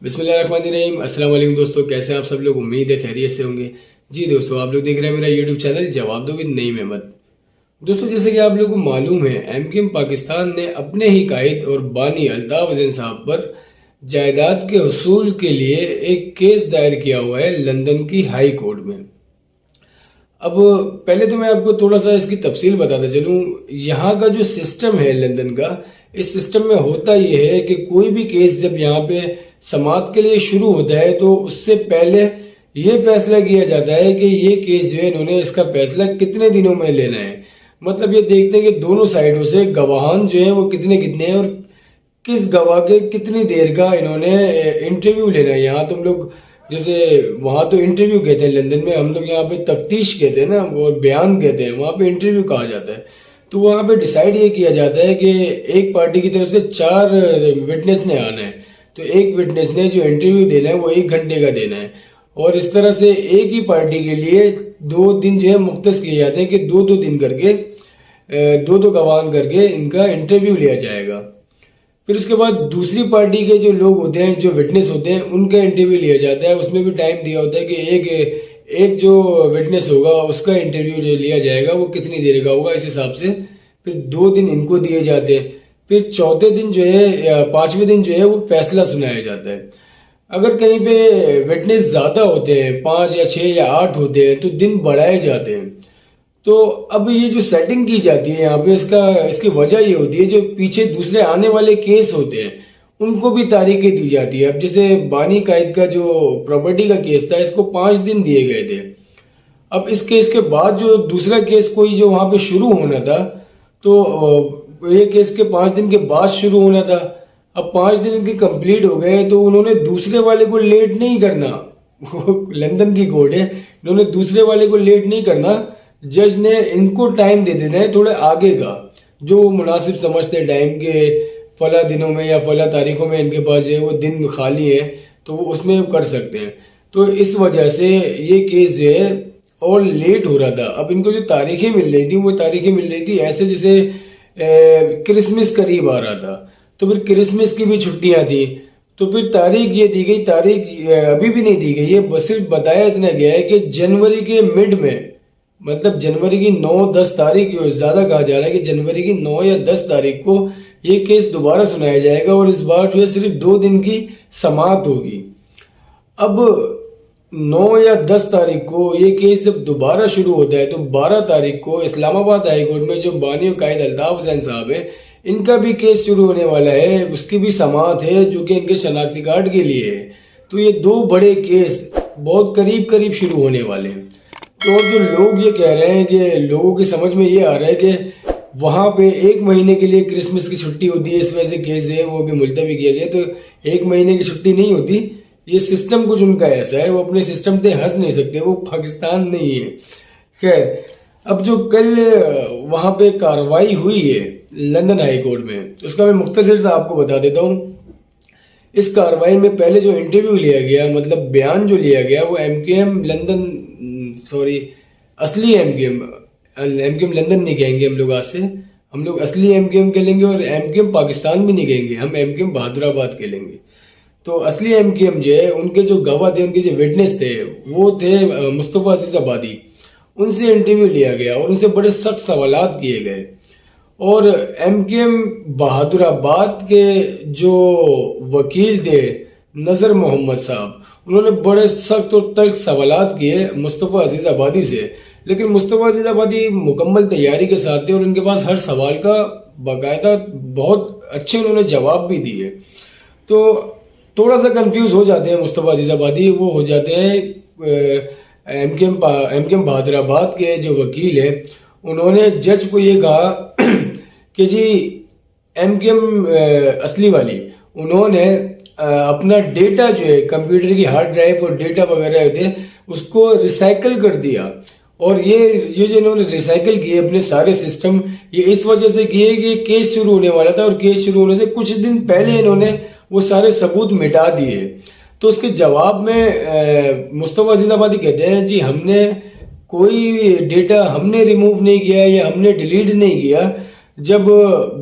बिस्मिल्लाहिर्रहमानिर्रहीम। अस्सलाम वालेकुम दोस्तों, कैसे हैं आप सब लोग। उम्मीद है खैरियत से होंगे। जी दोस्तों, आप लोग देख रहे हैं मेरा यूट्यूब चैनल जवाब दो विद नईम अहमद। दोस्तों, जैसे कि आप लोगों को मालूम है, एमकेएम पाकिस्तान ने अपने ही कायद और बानी अल्ताफ हुसैन साहब पर जायदाद के हसूल के लिए एक केस दायर किया हुआ है लंदन की हाई कोर्ट में। अब पहले तो मैं आपको थोड़ा सा इसकी तफसील बताता चलूं। यहाँ का जो सिस्टम है लंदन का, इस सिस्टम में होता यह है कि कोई भी केस जब यहाँ पे समाअत के लिए शुरू होता है तो उससे पहले ये फैसला किया जाता है कि ये केस जो है इन्होंने इसका फैसला कितने दिनों में लेना है। मतलब ये देखते हैं कि दोनों साइडों से गवाहान जो है वो कितने कितने हैं और किस गवाह के कितनी देर का इन्होंने इंटरव्यू लेना है। यहाँ तुम लोग जैसे वहां तो इंटरव्यू कहते हैं लंदन में, हम लोग यहाँ पे तफ्तीश कहते हैं ना, और बयान कहते हैं, वहां पे इंटरव्यू कहा जाता है। तो वहां पे डिसाइड ये किया जाता है कि एक पार्टी की तरफ से 4 विटनेस ने आना है, तो एक विटनेस ने जो इंटरव्यू देना है वो 1 घंटे का देना है। और इस तरह से एक ही पार्टी के लिए 2 दिन जो है मुख्तस किए जाते हैं कि 2-2 दिन करके 2-2 गवाह करके इनका इंटरव्यू लिया जाएगा। फिर उसके बाद दूसरी पार्टी के जो लोग होते हैं, जो विटनेस होते हैं, उनका इंटरव्यू लिया जाता है। उसमें भी टाइम दिया होता है कि एक जो विटनेस होगा उसका इंटरव्यू जो लिया जाएगा वो कितनी देर का होगा, इस हिसाब से फिर 2 दिन इनको दिए जाते हैं। फिर चौथे दिन जो है या 5वें दिन जो है वो फैसला सुनाया जाता है। अगर कहीं पे विटनेस ज्यादा होते हैं, 5 या 6 या 8 होते हैं, तो दिन बढ़ाए जाते हैं। तो अब ये जो सेटिंग की जाती है यहाँ पे, इसकी वजह ये होती है, जो पीछे दूसरे आने वाले केस होते हैं उनको भी तारीखें दी जाती है। अब जैसे बानी कायद का जो प्रॉपर्टी का केस था, इसको 5 दिन दिए गए थे। अब इस केस के बाद जो दूसरा केस कोई जो वहां पे शुरू होना था, तो ये केस के 5 दिन के बाद शुरू होना था। अब 5 दिन इनके कंप्लीट हो गए, तो उन्होंने दूसरे वाले को लेट नहीं करना लंदन की कोर्ट है, इन्होंने दूसरे वाले को लेट नहीं करना। जज ने इनको टाइम दे देना है थोड़े आगे का, जो मुनासिब समझते हैं टाइम के, फला दिनों में या फला तारीखों में इनके पास जो है वो दिन खाली है, तो वो उसमें कर सकते हैं। तो इस वजह से ये केस जो है और लेट हो रहा था। अब इनको जो तारीखें मिल रही थी वो तारीखें मिल रही थी ऐसे जैसे क्रिसमस करीब आ रहा था, तो फिर क्रिसमस की भी छुट्टियां थी, तो फिर तारीख ये दी गई, तारीख अभी भी नहीं दी गई है। बस सिर्फ बताया इतना गया है कि जनवरी के मिड में, मतलब जनवरी की 9-10 तारीख, ज्यादा कहा जा रहा है कि जनवरी की 9 या 10 तारीख को ये केस दोबारा सुनाया जाएगा और इस बार जो है सिर्फ 2 दिन की समाअत होगी। अब 9 या 10 तारीख को ये केस जब दोबारा शुरू होता है, तो 12 तारीख को इस्लामाबाद हाई कोर्ट में जो बानी और कायद अल्ताफ हुसैन साहब है, इनका भी केस शुरू होने वाला है, उसकी भी समाअत है जो कि इनके शनाख्ती कार्ड के लिए है। तो ये 2 बड़े केस बहुत करीब करीब शुरू होने वाले हैं। तो जो लोग ये कह रहे हैं कि लोगों की समझ में ये आ रहा है कि वहां पे 1 महीने के लिए क्रिसमस की छुट्टी होती है, इस वजह से केस है वो भी मुलतवी किया गया। तो 1 महीने की छुट्टी नहीं होती, ये सिस्टम कुछ उनका ऐसा है, वो अपने सिस्टम से हट नहीं सकते, वो पाकिस्तान नहीं है। खैर, अब जो कल वहां पे कार्रवाई हुई है लंदन हाई कोर्ट में, उसका मैं मुख्तसर से आपको बता देता हूँ। इस कार्रवाई में पहले जो इंटरव्यू लिया गया, मतलब बयान जो लिया गया, वो एमकेएम लंदन, सॉरी असली एमकेएम लंदन नहीं कहेंगे हम लोग, आज से हम लोग असली एमकेएम कहेंगे, और एमकेएम पाकिस्तान भी नहीं कहेंगे, हम एमकेएम बहादुराबाद कहेंगे। तो असली एमकेएम जो है, उनके जो गवाह थे, उनके जो विटनेस थे, वो थे मुस्तफा अजीज आबादी। उनसे इंटरव्यू लिया गया और उनसे बड़े सख्त सवालात किए गए। और एमकेएम बहादुराबाद के जो वकील थे नजर मोहम्मद साहब, उन्होंने बड़े सख्त और तल्ख सवालात किए मुस्तफा अजीज आबादी से। लेकिन मुस्तफा अजीज आबादी मुकम्मल तैयारी के साथ थे और उनके पास हर सवाल का बाकायदा बहुत अच्छे उन्होंने जवाब भी दिए। तो थोड़ा सा कंफ्यूज हो जाते हैं मुस्तफा अजीज आबादी, वो हो जाते हैं एमकेएम बहादुराबाद के जो वकील है, उन्होंने जज को ये कहा कि जी एमकेएम असली वाली, उन्होंने अपना डेटा जो है, कंप्यूटर की हार्ड ड्राइव और डेटा वगैरह थे, उसको रिसाइकल कर दिया। और ये जो इन्होंने रिसाइकल किए अपने सारे सिस्टम, ये इस वजह से किए कि केस शुरू होने वाला था और केस शुरू होने से कुछ दिन पहले इन्होंने वो सारे सबूत मिटा दिए। तो उसके जवाब में मुस्तफा अजीज आबादी कहते हैं, जी हमने कोई डेटा हमने रिमूव नहीं किया या हमने डिलीट नहीं किया। जब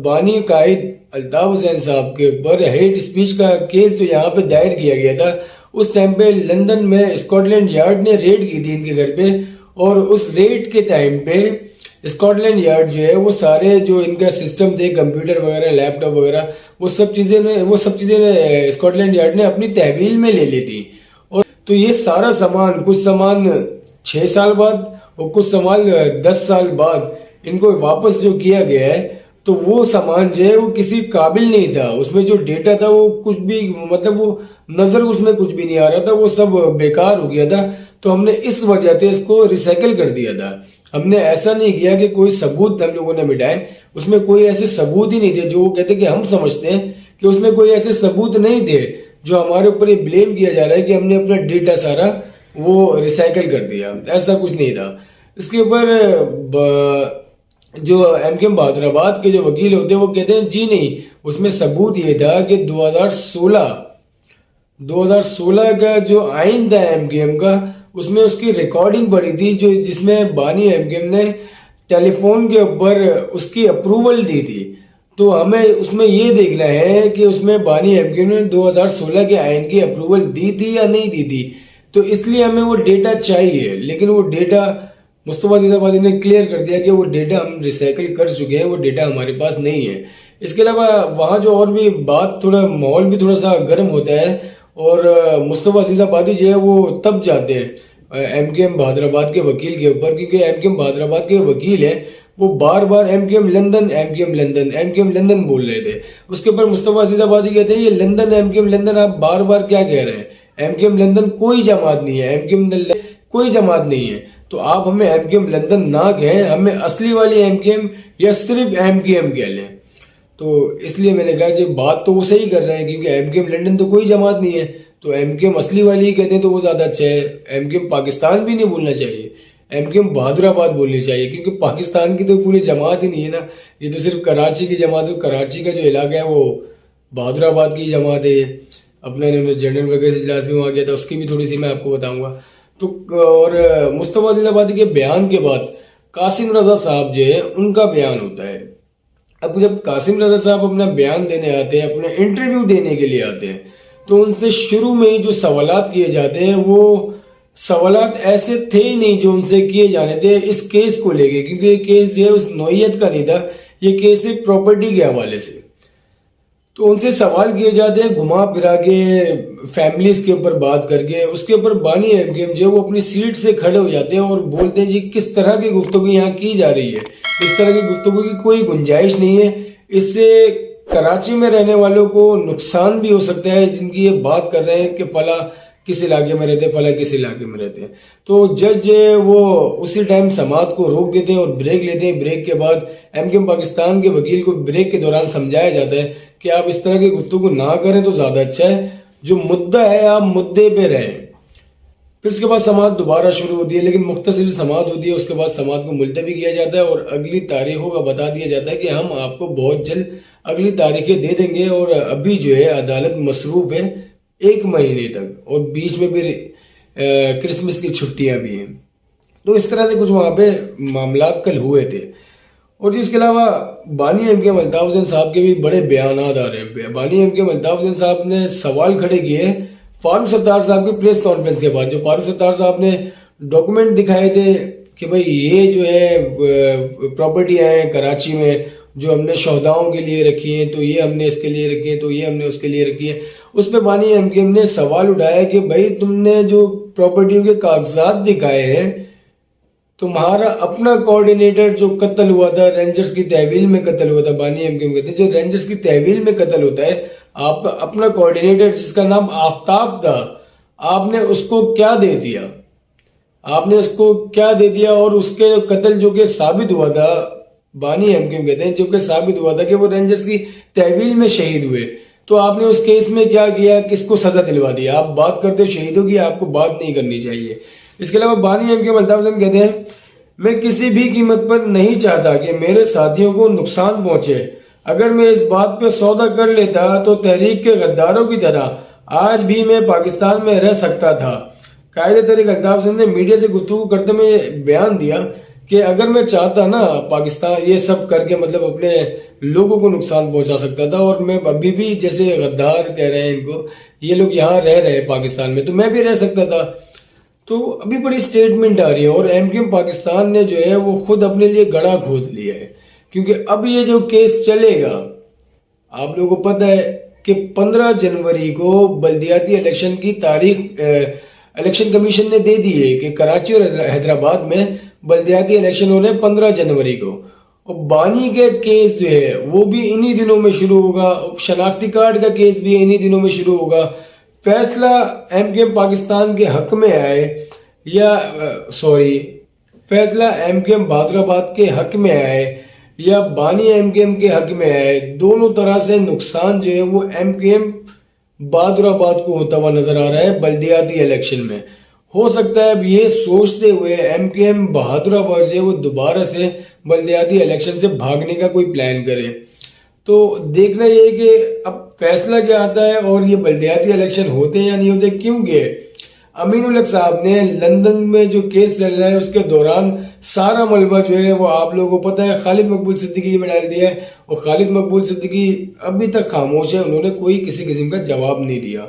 बानी कायद अल्ताफ हुसैन साहब के ऊपर हेट स्पीच का केस जो यहाँ पे दायर किया गया था, उस टाइम पे लंदन में स्कॉटलैंड यार्ड ने रेड की थी इनके घर पे, और उस रेड के टाइम पे स्कॉटलैंड यार्ड जो है वो सारे जो इनका सिस्टम थे, कंप्यूटर वगैरह, लैपटॉप वगैरह, वो सब चीजें स्कॉटलैंड यार्ड ने अपनी तहवील में ले ली थी। और तो ये सारा सामान, कुछ सामान 6 साल बाद और कुछ सामान 10 साल बाद इनको वापस जो किया गया है, तो वो सामान जो है वो किसी काबिल नहीं था। उसमें जो डेटा था वो कुछ भी, मतलब वो नजर उसमें कुछ भी नहीं आ रहा था, वो सब बेकार हो गया था। तो हमने इस वजह से इसको रिसाइकल कर दिया था। हमने ऐसा नहीं किया कि कोई सबूत हम लोगों ने मिटाए, उसमें कोई ऐसे सबूत ही नहीं थे जो वो कहते कि हम समझते हैं कि उसमें कोई ऐसे सबूत नहीं थे जो हमारे ऊपर ये ब्लेम किया जा रहा है कि हमने अपना डेटा सारा वो रिसाइकल कर दिया। ऐसा कुछ नहीं था। इसके ऊपर जो एमकेएम बहादुराबाद के जो वकील होते हैं वो कहते हैं जी नहीं, उसमें सबूत ये था कि 2016 का जो आइन था एमकेएम का, उसमें उसकी रिकॉर्डिंग पड़ी थी जो जिसमें बानी एमकेएम ने टेलीफोन के ऊपर उसकी अप्रूवल दी थी। तो हमें उसमें ये देखना है कि उसमें बानी एमकेएम ने 2016 के आइन की अप्रूवल दी थी या नहीं दी थी। तो इसलिए हमें वो डेटा चाहिए, लेकिन वो डेटा मुस्तफा जीदाबादी ने क्लियर कर दिया कि वो डेटा हम रिसाइकिल कर चुके हैं, वो डेटा हमारे पास नहीं है। इसके अलावा वहाँ जो और भी बात, थोड़ा माहौल भी थोड़ा सा गर्म होता है, और मुस्तफा जीदाबादी जो है वो तब जाते हैं एमकेएम बहादुराबाद के वकील के ऊपर, क्योंकि एमकेएम बहादुराबाद के वकील है वो बार बार एमकेएम लंदन बोल रहे थे। उसके ऊपर मुस्तफा जीदाबादी कहते हैं ये लंदन, एमकेएम लंदन, आप बार बार क्या कह रहे हैं? एमकेएम लंदन कोई जमात नहीं है, एमकेएम कोई जमात नहीं है। तो आप हमें एमकेएम लंदन ना कहें, हमें असली वाली एमकेएम या सिर्फ एमकेएम कह लें। तो इसलिए मैंने कहा जो बात तो वो सही कर रहे हैं, क्योंकि एमकेएम लंदन तो कोई जमात नहीं है, तो एमकेएम असली वाली ही कहते हैं तो वो ज्यादा अच्छा है। एमकेएम पाकिस्तान भी नहीं बोलना चाहिए, एमकेएम बहादुराबाद बोलनी चाहिए, क्योंकि पाकिस्तान की तो पूरी जमात ही नहीं है ना, ये तो सिर्फ कराची की जमात है। कराची का जो इलाका है वो बहादुराबाद की जमात है। अपने जनरल वगैरह इजलास भी वहां गया था, उसकी भी थोड़ी सी मैं आपको बताऊंगा। तो और मुस्तफा जीदाबादी के बयान के बाद कासिम रजा साहब जो है उनका बयान होता है। अब जब कासिम रजा साहब अपना बयान देने आते हैं, अपने इंटरव्यू देने के लिए आते हैं, तो उनसे शुरू में ही जो सवालात किए जाते हैं वो सवालात ऐसे थे ही नहीं जो उनसे किए जाने थे इस केस को लेके, क्योंकि ये केस जो है उस नौयत का नहीं था, ये केस है प्रॉपर्टी के हवाले से। तो उनसे सवाल किए जाते हैं घुमा फिरा के, फैमिलीज के ऊपर बात करके। उसके ऊपर बानी एमकेएम जो वो अपनी सीट से खड़े हो जाते हैं और बोलते हैं जी किस तरह की गुफ्तगू यहाँ की जा रही है, इस तरह की गुफ्तगू की कोई गुंजाइश नहीं है, इससे कराची में रहने वालों को नुकसान भी हो सकता है, जिनकी ये बात कर रहे हैं कि फला किस इलाके में रहते हैं, फला किस इलाके में रहते हैं। तो जज वो उसी टाइम समाअत को रोक देते हैं और ब्रेक लेते हैं। ब्रेक के बाद एमकेएम पाकिस्तान के वकील को ब्रेक के दौरान समझाया जाता है कि आप इस तरह की गुफ्तगू ना करें तो ज्यादा अच्छा है, जो मुद्दा है आप मुद्दे पे रहें। फिर उसके बाद समाअत दोबारा शुरू होती है, लेकिन मुख्तसर समाअत होती है। उसके बाद समाअत को मुलतवी किया जाता है और अगली तारीखों का बता दिया जाता है कि हम आपको बहुत जल्द अगली तारीखें दे देंगे, और अभी जो है अदालत मसरूफ है 1 महीने तक, और बीच में भी क्रिसमस की छुट्टियां भी हैं। तो इस तरह से कुछ वहां पे मामला कल हुए थे। और इसके अलावा बानी एमकेएम अल्ताफ हुसैन साहब के भी बड़े बयान आ रहे हैं। बानी एमकेएम अल्ताफ हुसैन साहब ने सवाल खड़े किए फारूक सत्तार साहब की प्रेस कॉन्फ्रेंस के बाद। जो फारूक सत्तार साहब ने डॉक्यूमेंट दिखाए थे कि भाई ये जो है प्रॉपर्टियां हैं कराची में जो हमने शोहदाओं के लिए रखी हैं, तो ये हमने इसके लिए रखी है, तो ये हमने उसके लिए रखी है। उस पर बानी एमकेएम ने सवाल उठाया कि भाई तुमने जो प्रॉपर्टियों के कागजात दिखाए हैं, तुम्हारा अपना कोऑर्डिनेटर जो कत्ल हुआ था, रेंजर्स की तहवील में कत्ल हुआ था, बानी एमकेएम कहते हैं जो रेंजर्स की तहवील में कत्ल होता है, आपका अपना कोऑर्डिनेटर जिसका नाम आफ्ताब था, आपने उसको क्या दे दिया? आपने उसको क्या दे दिया? और उसके कत्ल जो कि साबित हुआ था, बानी एमकेएम कहते हैं जो कि साबित हुआ था कि वो रेंजर्स की तहवील में शहीद हुए, तो आपने उस केस में क्या किया? किसको सजा दिलवा दी? आप बात करते शहीदों की, आपको बात नहीं करनी चाहिए। इसके अलावा बानी एमकेएम अल्ताफ हुसैन कहते हैं मैं किसी भी कीमत पर नहीं चाहता कि मेरे साथियों को नुकसान पहुंचे। अगर मैं इस बात पे सौदा कर लेता तो तहरीक के गद्दारों की तरह आज भी मैं पाकिस्तान में रह सकता था। कायदे तहरीक अल्ताफ हुसैन ने मीडिया से गुफ्तगू करते हुए बयान दिया कि अगर मैं चाहता ना पाकिस्तान ये सब करके मतलब अपने लोगों को नुकसान पहुंचा सकता था, और मैं अभी भी जैसे गद्दार कह रहे हैं इनको, ये लोग यहाँ रह रहे हैं पाकिस्तान में, तो मैं भी रह सकता था। तो अभी बड़ी स्टेटमेंट आ रही है, और एमकेएम पाकिस्तान ने जो है वो खुद अपने लिए गड़ा खोद लिया है। क्योंकि अब ये जो केस चलेगा, आप लोगों को पता है कि 15 जनवरी को बल्दियाती इलेक्शन की तारीख इलेक्शन कमीशन ने दे दी है कि कराची और हैदराबाद में बल्दियाती इलेक्शन हो रहे हैं 15 जनवरी को। और बानी के केस जो है वो भी इन्हीं दिनों में शुरू होगा, शनाख्ती कार्ड का केस भी इन्हीं दिनों में शुरू होगा। फैसला एमकेएम पाकिस्तान के हक में आए या फैसला एमकेएम बहादुराबाद के हक में आए या बानी एमकेएम के हक में आए, दोनों तरह से नुकसान जो है वो एमकेएम बहादुराबाद को होता हुआ नजर आ रहा है बल्दियाती इलेक्शन में। हो सकता है अब ये सोचते हुए एमकेएम बहादुराबाद जो है वो दोबारा से बल्दियाती इलेक्शन से भागने का कोई प्लान करे। तो देखना ये है कि अब फैसला क्या आता है, और ये बल्दियाती इलेक्शन होते हैं या नहीं होते। क्योंकि अमीन उल हक साहब ने लंदन में जो केस चल रहा है उसके दौरान सारा मलबा जो है वो आप लोगों को पता है खालिद मकबूल सिद्दीकी में डाल दिया है, और खालिद मकबूल सिद्दीकी अभी तक खामोश है, उन्होंने कोई किसी किस्म का जवाब नहीं दिया।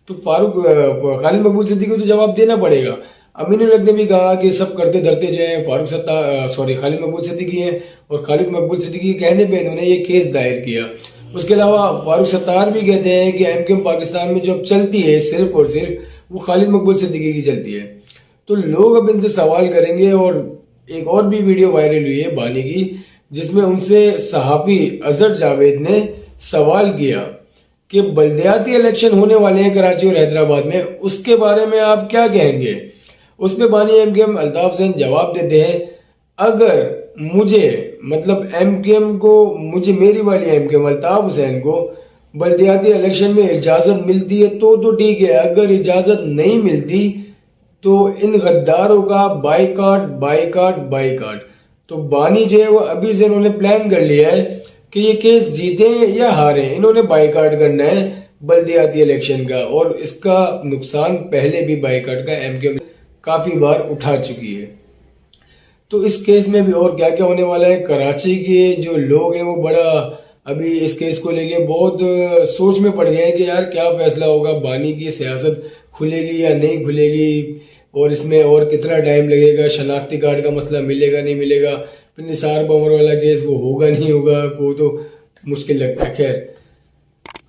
तो खालिद मकबूल सिद्दीकी को तो जवाब देना पड़ेगा। अमीन उल हक ने भी कहा कि सब करते धरते जाए, खालिद मकबूल सिद्दीकी है, और खालिद मकबूल सिद्दीकी के कहने पे इन्होंने ये केस दायर किया। उसके अलावा फारूक सत्तार भी कहते हैं कि एमकेएम पाकिस्तान में जो चलती है सिर्फ और सिर्फ वो खालिद मकबूल सिद्दीकी की चलती है। तो लोग अब इनसे सवाल करेंगे। और एक और भी वीडियो वायरल हुई है बानी की, जिसमें उनसे सहाफी अजहर जावेद ने सवाल किया कि बल्दियाती इलेक्शन होने वाले हैं कराची और हैदराबाद में, उसके बारे में आप क्या कहेंगे। उस पे बानी एमकेएम अल्ताफ हुसैन जवाब देते हैं, अगर मुझे मतलब एमकेएम को, मुझे मेरी वाली एमकेएम अल्ताफ हुसैन को बल्दियाती इलेक्शन में इजाजत मिलती है तो ठीक है, अगर इजाजत नहीं मिलती तो इन गद्दारों का बाइकाट बाइकाट बाइकाट। तो बानी जो है वो अभी से इन्होंने प्लान कर लिया है कि ये केस जीते या हारे, इन्होंने बाइकाट करना है बल्दियाती इलेक्शन का। और इसका नुकसान पहले भी बाइकाट का एमकेएम काफी बार उठा चुकी है। तो इस केस में भी और क्या क्या होने वाला है। कराची के जो लोग हैं वो बड़ा अभी इस केस को लेके बहुत सोच में पड़ गए हैं कि यार क्या फैसला होगा, बानी की सियासत खुलेगी या नहीं खुलेगी, और इसमें और कितना टाइम लगेगा, शनाख्ती कार्ड का मसला मिलेगा नहीं मिलेगा, फिर निसार पंवर वाला केस वो होगा नहीं होगा, वो तो मुश्किल लगता है। खैर,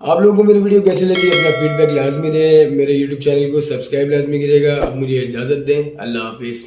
आप लोगों को मेरी वीडियो कैसी लगी अपना फीडबैक लाजमी दें, मेरे यूट्यूब चैनल को सब्सक्राइब लाजमी करिएगा। अब मुझे इजाजत दें, अल्लाह हाफिज।